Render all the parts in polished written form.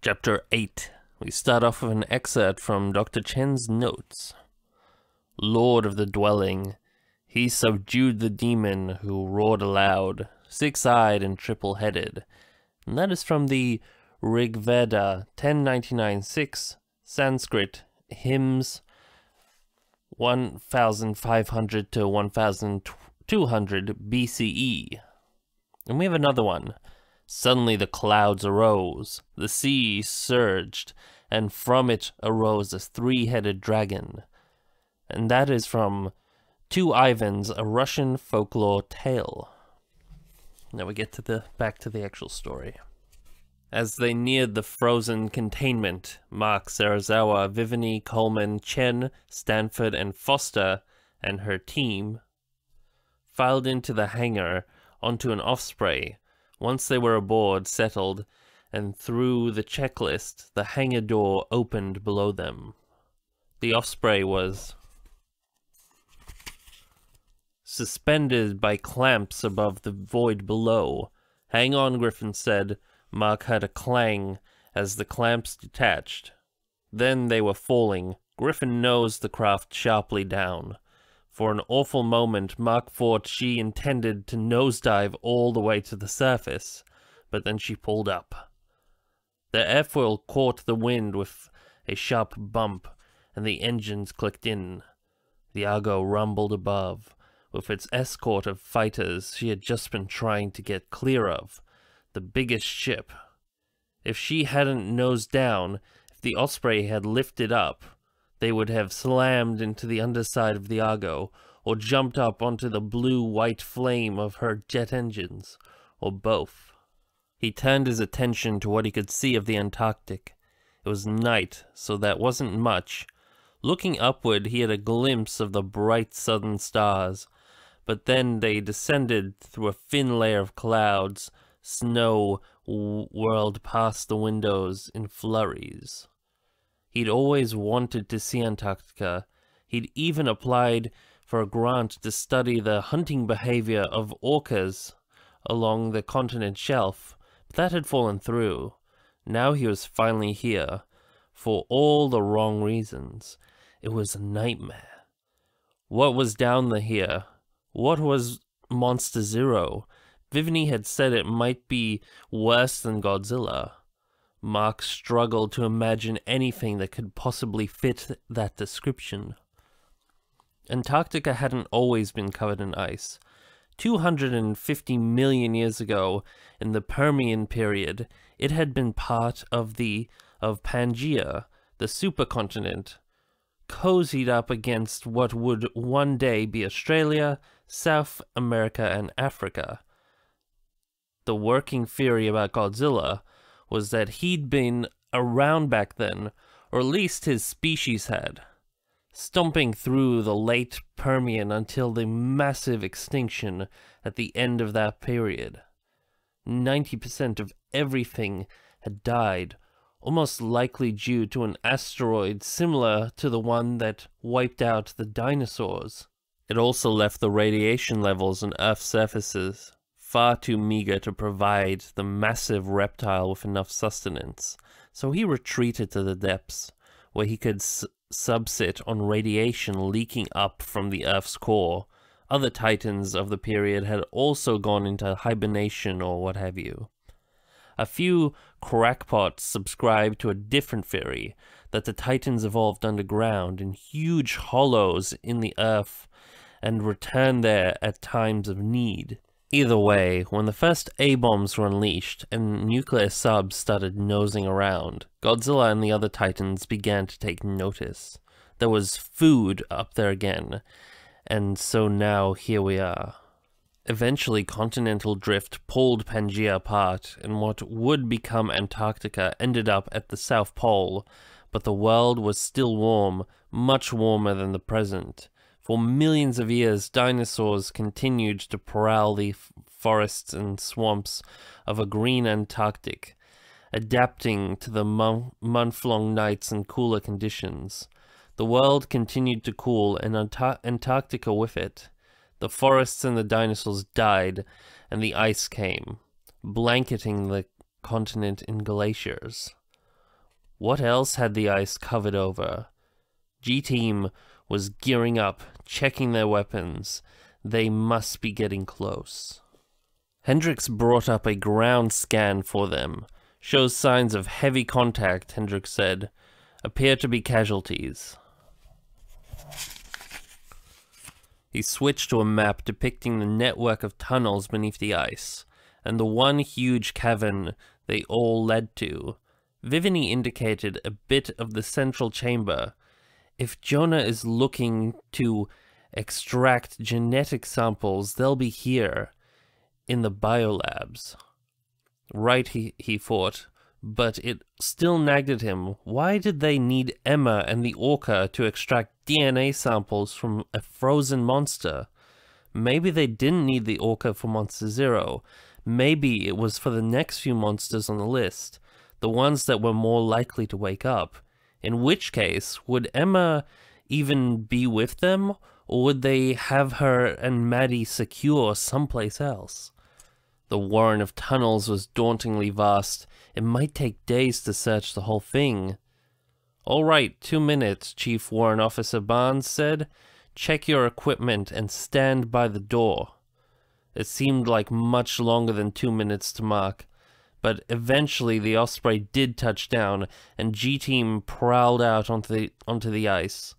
Chapter 8. We start off with an excerpt from Dr. Chen's notes. Lord of the dwelling, he subdued the demon who roared aloud, six-eyed and triple-headed. And that is from the Rig Veda 1099-6, Sanskrit, hymns 1500 to 1200 BCE. And we have another one. Suddenly the clouds arose, the sea surged, and from it arose a three-headed dragon. And that is from Two Ivans, a Russian folklore tale. Now we get to back to the actual story. As they neared the frozen containment, Mark, Sarazawa, Vivani, Coleman, Chen, Stanford, and Foster, and her team, filed into the hangar onto an Osprey. Once they were aboard, settled, and through the checklist, the hangar door opened below them. The Osprey was suspended by clamps above the void below. "Hang on," Griffin said. Mark heard a clang as the clamps detached. Then they were falling. Griffin nosed the craft sharply down. For an awful moment, Mark thought she intended to nosedive all the way to the surface, but then she pulled up. The airfoil caught the wind with a sharp bump, and the engines clicked in. The Argo rumbled above, with its escort of fighters she had just been trying to get clear of, the biggest ship. If she hadn't nosed down, if the Osprey had lifted up, they would have slammed into the underside of the Argo, or jumped up onto the blue-white flame of her jet engines, or both. He turned his attention to what he could see of the Antarctic. It was night, so that wasn't much. Looking upward, he had a glimpse of the bright southern stars, but then they descended through a thin layer of clouds. Snow whirled past the windows in flurries. He'd always wanted to see Antarctica. He'd even applied for a grant to study the hunting behavior of orcas along the continent shelf, but that had fallen through. Now he was finally here, for all the wrong reasons. It was a nightmare. What was down here? What was Monster Zero? Vivani had said it might be worse than Godzilla. Mark struggled to imagine anything that could possibly fit that description. Antarctica hadn't always been covered in ice. 250 million years ago, in the Permian period, it had been part of Pangaea, the supercontinent, cozied up against what would one day be Australia, South America, and Africa. The working theory about Godzilla was that he'd been around back then, or at least his species had, stomping through the late Permian until the massive extinction at the end of that period. 90% of everything had died, almost likely due to an asteroid similar to the one that wiped out the dinosaurs. It also left the radiation levels on Earth's surfaces far too meager to provide the massive reptile with enough sustenance, so he retreated to the depths, where he could subsit on radiation leaking up from the Earth's core. Other titans of the period had also gone into hibernation or what have you. A few crackpots subscribed to a different theory, that the titans evolved underground in huge hollows in the Earth and returned there at times of need. Either way, when the first A-bombs were unleashed and nuclear subs started nosing around, Godzilla and the other titans began to take notice. There was food up there again, and so now here we are. Eventually, continental drift pulled Pangaea apart, and what would become Antarctica ended up at the South Pole, but the world was still warm, much warmer than the present. For millions of years, dinosaurs continued to prowl the forests and swamps of a green Antarctic, adapting to the month-long nights and cooler conditions. The world continued to cool, and Antarctica with it. The forests and the dinosaurs died, and the ice came, blanketing the continent in glaciers. What else had the ice covered over? G-Team was gearing up, checking their weapons. They must be getting close. Hendricks brought up a ground scan for them. Shows signs of heavy contact, Hendricks said. Appear to be casualties. He switched to a map depicting the network of tunnels beneath the ice, and the one huge cavern they all led to. Vivini indicated a bit of the central chamber. If Jonah is looking to extract genetic samples, they'll be here, in the biolabs. Right, he thought, but it still nagged at him. Why did they need Emma and the orca to extract DNA samples from a frozen monster? Maybe they didn't need the orca for Monster Zero. Maybe it was for the next few monsters on the list, the ones that were more likely to wake up. In which case, would Emma even be with them, or would they have her and Maddie secure someplace else? The warren of tunnels was dauntingly vast. It might take days to search the whole thing. "All right, 2 minutes," Chief Warrant Officer Barnes said. "Check your equipment and stand by the door." It seemed like much longer than 2 minutes to Mark, but eventually the Osprey did touch down, and G-Team prowled out onto the ice.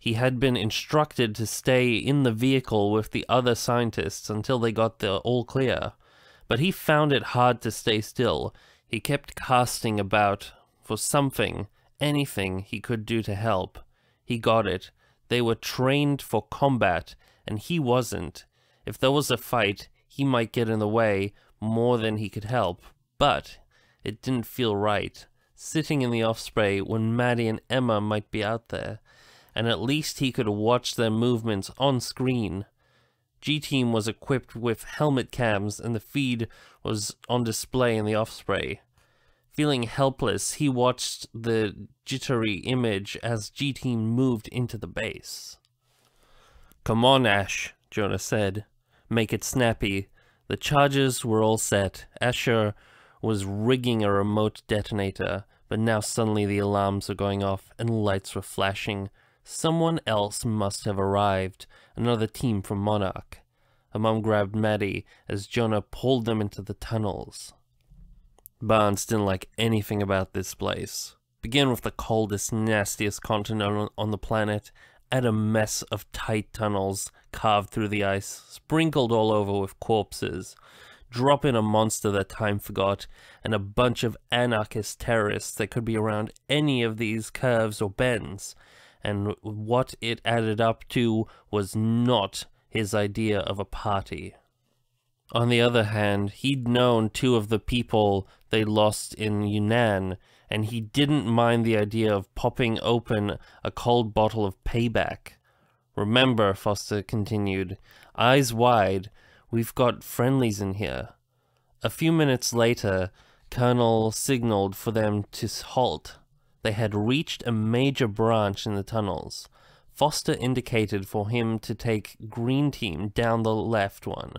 He had been instructed to stay in the vehicle with the other scientists until they got the all clear. But he found it hard to stay still. He kept casting about for something, anything he could do to help. He got it. They were trained for combat, and he wasn't. If there was a fight, he might get in the way more than he could help. But it didn't feel right, sitting in the Osprey when Maddie and Emma might be out there, and at least he could watch their movements on screen. G-Team was equipped with helmet cams, and the feed was on display in the Osprey. Feeling helpless, he watched the jittery image as G-Team moved into the base. "Come on, Ash," Jonah said. "Make it snappy." The charges were all set. Asher was rigging a remote detonator, but now suddenly the alarms were going off and lights were flashing. Someone else must have arrived. Another team from Monarch. Her mom grabbed Maddie as Jonah pulled them into the tunnels. Barnes didn't like anything about this place. Begin with the coldest, nastiest continent on the planet. Add a mess of tight tunnels carved through the ice, sprinkled all over with corpses. Drop in a monster that time forgot, and a bunch of anarchist terrorists that could be around any of these curves or bends. And what it added up to was not his idea of a party. On the other hand, he'd known 2 of the people they lost in Yunnan, and he didn't mind the idea of popping open a cold bottle of payback. "Remember," Foster continued, "eyes wide, we've got friendlies in here." A few minutes later, Colonel signaled for them to halt. They had reached a major branch in the tunnels. Foster indicated for him to take Green Team down the left one.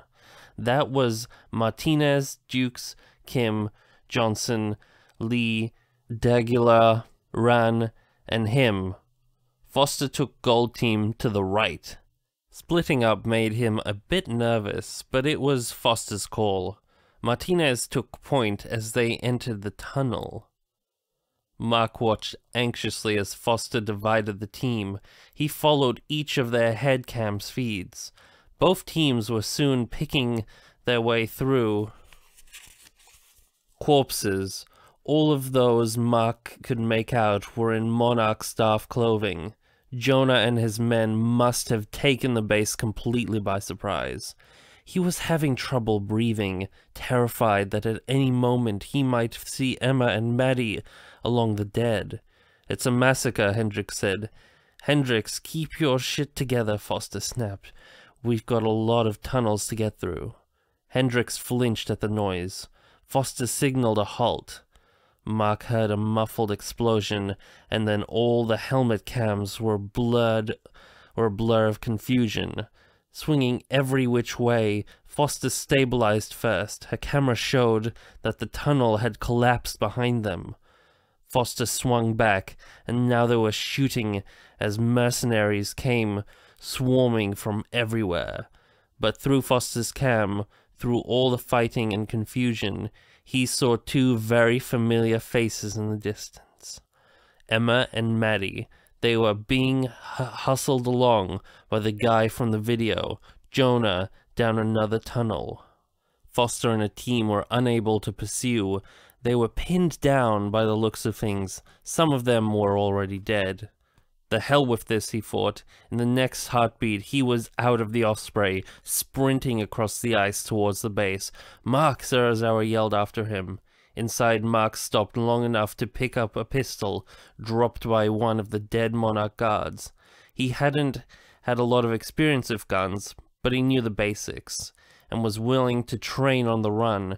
That was Martinez, Dukes, Kim, Johnson, Lee, D'Aguilar, Ran, and him. Foster took Gold Team to the right. Splitting up made him a bit nervous, but it was Foster's call. Martinez took point as they entered the tunnel. Mark watched anxiously as Foster divided the team. He followed each of their head cam's feeds. Both teams were soon picking their way through corpses. All of those Mark could make out were in Monarch staff clothing. Jonah and his men must have taken the base completely by surprise. He was having trouble breathing, terrified that at any moment he might see Emma and Maddie along the dead. "It's a massacre," Hendricks said. "Hendricks, keep your shit together," Foster snapped. "We've got a lot of tunnels to get through." Hendricks flinched at the noise. Foster signaled a halt. Mark heard a muffled explosion, and then all the helmet cams were a blur of confusion. Swinging every which way, Foster stabilized first. Her camera showed that the tunnel had collapsed behind them. Foster swung back, and now they were shooting as mercenaries came swarming from everywhere. But through Foster's cam, through all the fighting and confusion, he saw two very familiar faces in the distance. Emma and Maddie. They were being hustled along by the guy from the video, Jonah, down another tunnel. Foster and a team were unable to pursue. They were pinned down by the looks of things. Some of them were already dead. The hell with this, he thought. In the next heartbeat, he was out of the Osprey, sprinting across the ice towards the base. "Mark!" Serizawa yelled after him. Inside, Mark stopped long enough to pick up a pistol, dropped by one of the dead Monarch guards. He hadn't had a lot of experience with guns, but he knew the basics, and was willing to train on the run.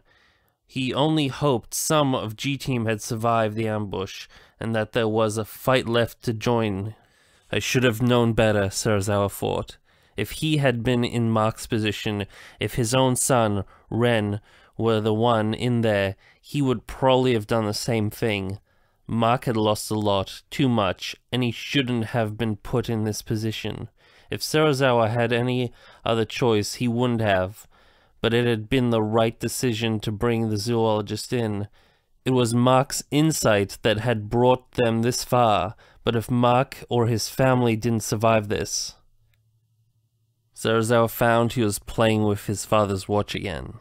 He only hoped some of G-Team had survived the ambush, and that there was a fight left to join. I should have known better, Serizawa thought. If he had been in Mark's position, if his own son, Ren, were the one in there, he would probably have done the same thing. Mark had lost a lot, too much, and he shouldn't have been put in this position. If Serizawa had any other choice, he wouldn't have. But it had been the right decision to bring the zoologist in. It was Mark's insight that had brought them this far, but if Mark or his family didn't survive this... Serizawa found he was playing with his father's watch again.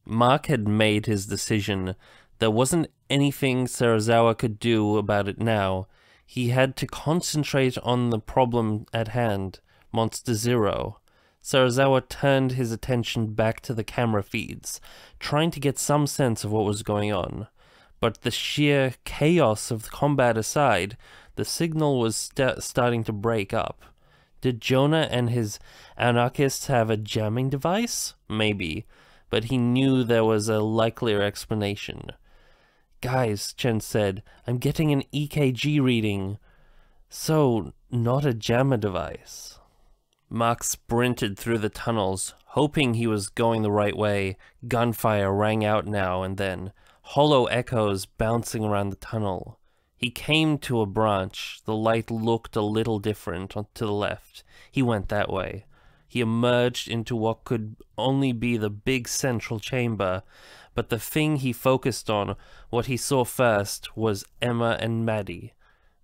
Mark had made his decision. There wasn't anything Serizawa could do about it now. He had to concentrate on the problem at hand, Monster Zero. Serizawa turned his attention back to the camera feeds, trying to get some sense of what was going on. But the sheer chaos of the combat aside, the signal was starting to break up. Did Jonah and his anarchists have a jamming device? Maybe. But he knew there was a likelier explanation. "Guys," Chen said, "I'm getting an EKG reading. So, not a jammer device." Mark sprinted through the tunnels, hoping he was going the right way. Gunfire rang out now and then, hollow echoes bouncing around the tunnel. He came to a branch. The light looked a little different to the left. He went that way. He emerged into what could only be the big central chamber, but the thing he focused on, what he saw first, was Emma and Maddie.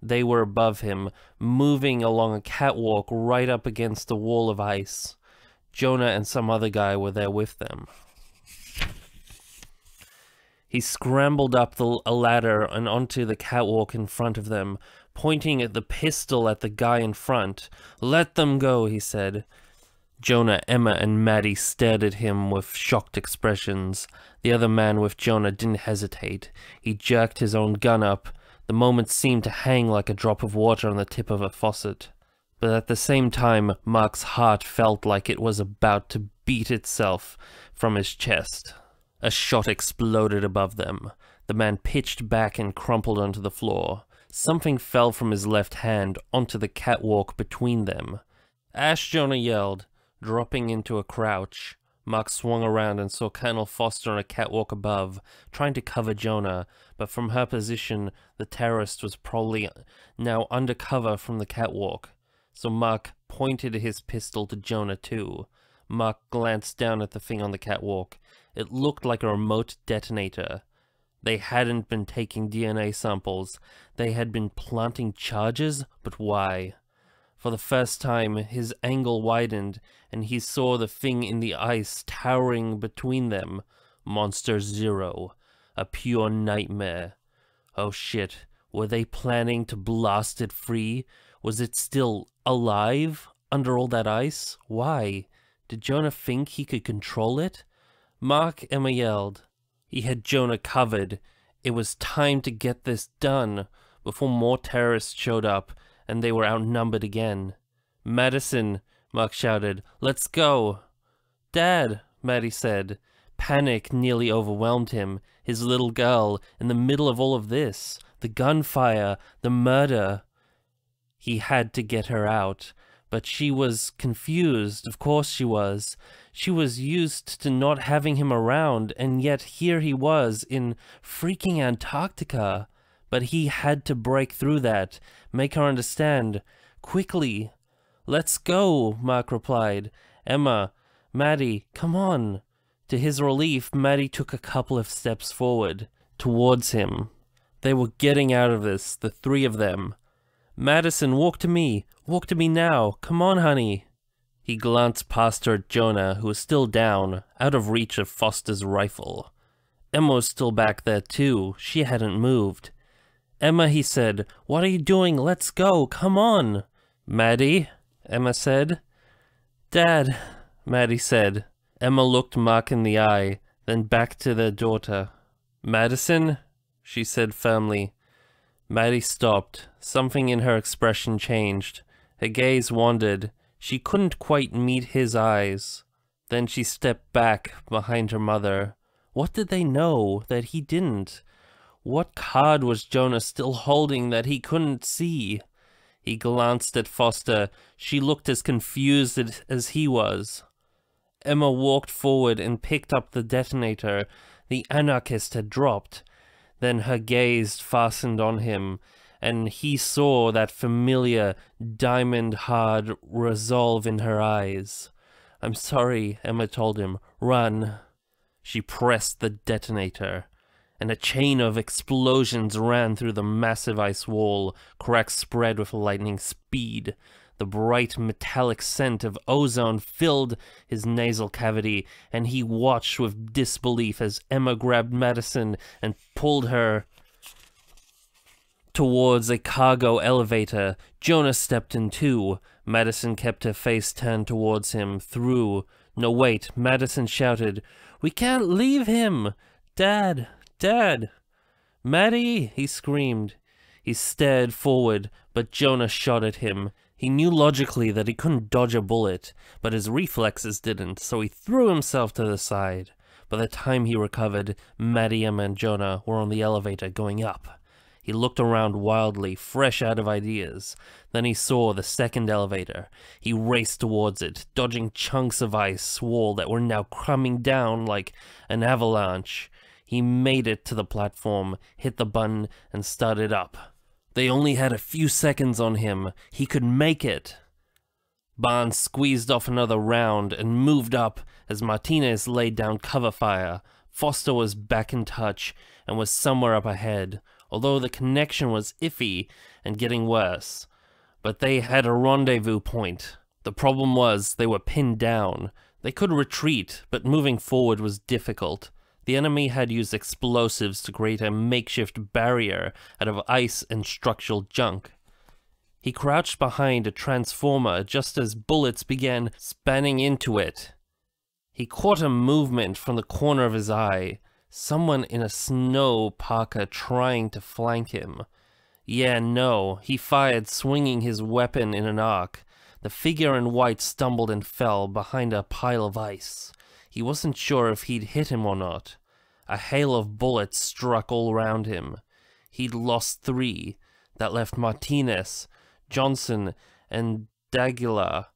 They were above him, moving along a catwalk right up against a wall of ice. Jonah and some other guy were there with them. He scrambled up a ladder and onto the catwalk in front of them, pointing at the pistol at the guy in front. "Let them go," he said. Jonah, Emma, and Maddie stared at him with shocked expressions. The other man with Jonah didn't hesitate. He jerked his own gun up. The moment seemed to hang like a drop of water on the tip of a faucet. But at the same time, Mark's heart felt like it was about to beat itself from his chest. A shot exploded above them. The man pitched back and crumpled onto the floor. Something fell from his left hand onto the catwalk between them. "Ash!" Jonah yelled, dropping into a crouch. Mark swung around and saw Colonel Foster on a catwalk above, trying to cover Jonah, but from her position, the terrorist was probably now under cover from the catwalk. So Mark pointed his pistol to Jonah too. Mark glanced down at the thing on the catwalk. It looked like a remote detonator. They hadn't been taking DNA samples. They had been planting charges, but why? For the first time, his angle widened, and he saw the thing in the ice towering between them. Monster Zero. A pure nightmare. Oh shit, were they planning to blast it free? Was it still alive under all that ice? Why? Did Jonah think he could control it? "Mark!" Emma yelled. He had Jonah covered. It was time to get this done before more terrorists showed up, and they were outnumbered again. "Madison!" Mark shouted. "Let's go!" "Dad!" Maddie said. Panic nearly overwhelmed him. His little girl, in the middle of all of this. The gunfire, the murder. He had to get her out. But she was confused. Of course she was. She was used to not having him around, and yet here he was in freaking Antarctica. but he had to break through that, make her understand. Quickly. Let's go, Mark replied. Emma, Maddie, come on. To his relief, Maddie took a couple of steps forward, towards him. They were getting out of this, the three of them. Madison, walk to me. Walk to me now. Come on, honey. He glanced past her at Jonah, who was still down, out of reach of Foster's rifle. Emma was still back there too. She hadn't moved. Emma, he said, what are you doing? Let's go. Come on. Maddie, Emma said. Dad, Maddie said. Emma looked Mark in the eye, then back to their daughter. Madison, she said firmly. Maddie stopped. Something in her expression changed. Her gaze wandered. She couldn't quite meet his eyes. Then she stepped back behind her mother. What did they know that he didn't? What card was Jonah still holding that he couldn't see? He glanced at Foster. She looked as confused as he was. Emma walked forward and picked up the detonator the anarchist had dropped. Then her gaze fastened on him, and he saw that familiar, diamond-hard resolve in her eyes. I'm sorry, Emma told him. Run. She pressed the detonator, and a chain of explosions ran through the massive ice wall, cracks spread with lightning speed. The bright metallic scent of ozone filled his nasal cavity, and he watched with disbelief as Emma grabbed Madison and pulled her towards a cargo elevator. Jonah stepped in too. Madison kept her face turned towards him. No, wait, Madison shouted, "We can't leave him! Dad! Dad! Maddie!" he screamed. He stared forward, but Jonah shot at him. He knew logically that he couldn't dodge a bullet, but his reflexes didn't, so he threw himself to the side. By the time he recovered, Maddie, Emma, and Jonah were on the elevator going up. He looked around wildly, fresh out of ideas. Then he saw the second elevator. He raced towards it, dodging chunks of ice wall that were now coming down like an avalanche. He made it to the platform, hit the button, and started up. They only had a few seconds on him. He could make it. Barnes squeezed off another round and moved up as Martinez laid down cover fire. Foster was back in touch and was somewhere up ahead, although the connection was iffy and getting worse. But they had a rendezvous point. The problem was they were pinned down. They could retreat, but moving forward was difficult. The enemy had used explosives to create a makeshift barrier out of ice and structural junk. He crouched behind a transformer just as bullets began spanning into it. He caught a movement from the corner of his eye. Someone in a snow parka trying to flank him. He fired, swinging his weapon in an arc. The figure in white stumbled and fell behind a pile of ice. He wasn't sure if he'd hit him or not. A hail of bullets struck all around him. He'd lost 3. That left Martinez, Johnson, and D'Aguilar.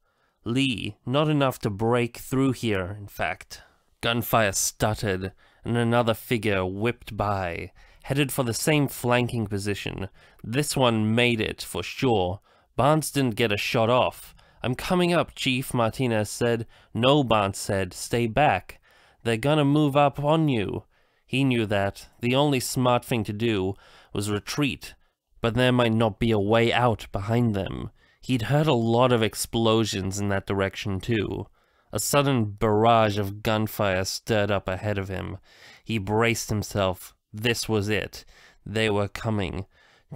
Lee, not enough to break through here, in fact. Gunfire stuttered, and another figure whipped by, headed for the same flanking position. This one made it, for sure. Barnes didn't get a shot off. "I'm coming up, Chief," Martinez said. "No," Barnes said. "Stay back. They're gonna move up on you." He knew that. The only smart thing to do was retreat, but there might not be a way out behind them. He'd heard a lot of explosions in that direction too. A sudden barrage of gunfire stirred up ahead of him. He braced himself. This was it. They were coming.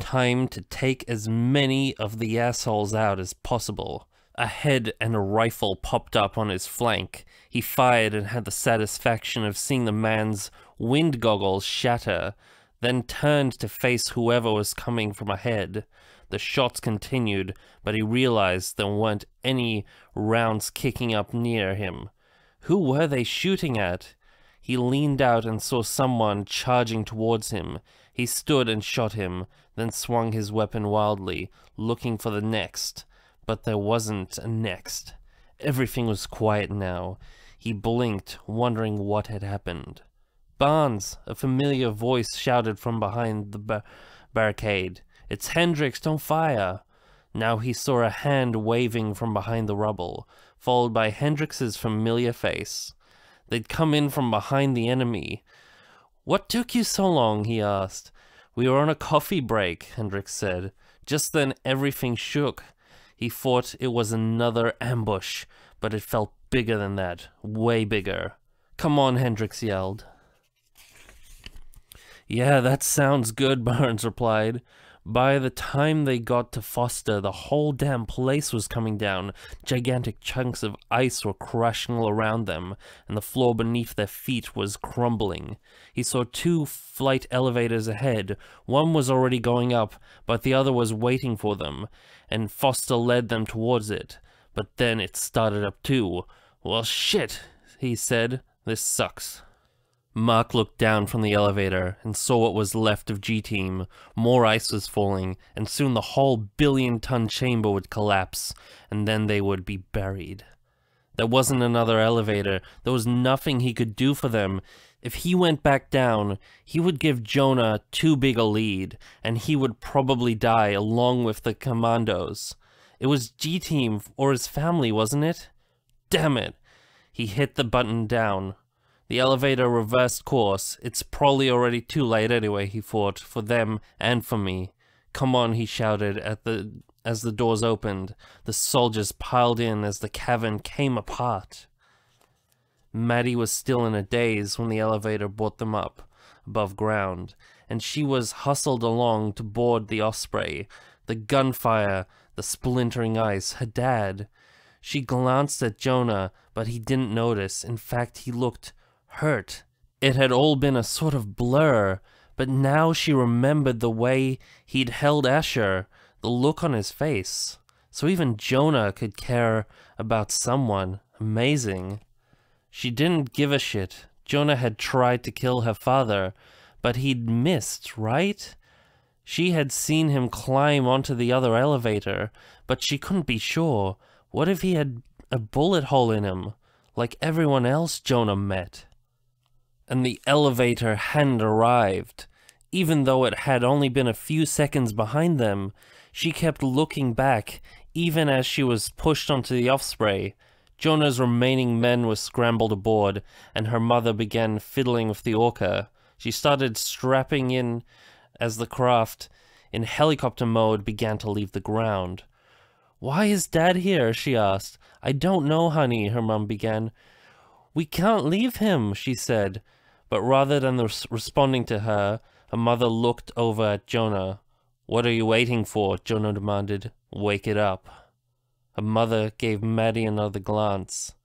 Time to take as many of the assholes out as possible. A head and a rifle popped up on his flank. He fired and had the satisfaction of seeing the man's wind goggles shatter, then turned to face whoever was coming from ahead. The shots continued, but he realized there weren't any rounds kicking up near him. Who were they shooting at? He leaned out and saw someone charging towards him. He stood and shot him, then swung his weapon wildly, looking for the next. But there wasn't a next. Everything was quiet now. He blinked, wondering what had happened. "Barnes!" A familiar voice shouted from behind the barricade. "It's Hendrix, don't fire!" Now he saw a hand waving from behind the rubble, followed by Hendrix's familiar face. They'd come in from behind the enemy. "What took you so long?" he asked. "We were on a coffee break," Hendrix said. Just then everything shook. He thought it was another ambush, but it felt bigger than that, way bigger. "Come on," Hendrix yelled. "Yeah, that sounds good," Barnes replied. By the time they got to Foster, the whole damn place was coming down. Gigantic chunks of ice were crashing all around them, and the floor beneath their feet was crumbling. He saw 2 flight elevators ahead. One was already going up, but the other was waiting for them, and Foster led them towards it. But then it started up too. "Well, shit," he said. "This sucks." Mark looked down from the elevator and saw what was left of G-Team. More ice was falling, and soon the whole billion-ton chamber would collapse, and then they would be buried. There wasn't another elevator. There was nothing he could do for them. If he went back down, he would give Jonah too big a lead, and he would probably die along with the commandos. It was G-Team or his family, wasn't it? Damn it! He hit the button down. The elevator reversed course. "It's probably already too late anyway," he thought, "for them and for me." "Come on," he shouted as the doors opened. The soldiers piled in as the cavern came apart. Maddie was still in a daze when the elevator brought them up above ground, and she was hustled along to board the Osprey. The gunfire, the splintering ice, her dad. She glanced at Jonah, but he didn't notice. In fact, he looked hurt. It had all been a sort of blur, but now she remembered the way he'd held Asher, the look on his face. So even Jonah could care about someone. Amazing. She didn't give a shit. Jonah had tried to kill her father, but he'd missed, right? She had seen him climb onto the other elevator, but she couldn't be sure. What if he had a bullet hole in him, like everyone else Jonah met? And the elevator hadn't arrived. Even though it had only been a few seconds behind them, she kept looking back, even as she was pushed onto the Osprey. Jonah's remaining men were scrambled aboard, and her mother began fiddling with the orca. She started strapping in as the craft, in helicopter mode, began to leave the ground. "Why is Dad here?" she asked. "I don't know, honey," her mom began. "We can't leave him," she said. But rather than responding to her, her mother looked over at Jonah. "What are you waiting for?" Jonah demanded. "Wake it up." Her mother gave Maddie another glance.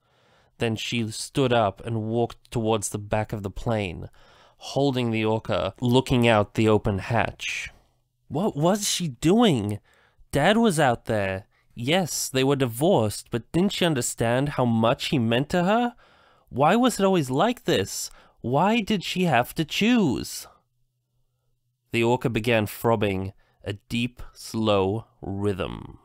Then she stood up and walked towards the back of the plane, holding the orca, looking out the open hatch. What was she doing? Dad was out there. Yes, they were divorced, but didn't she understand how much he meant to her? Why was it always like this? Why did she have to choose? The orca began throbbing, a deep, slow rhythm.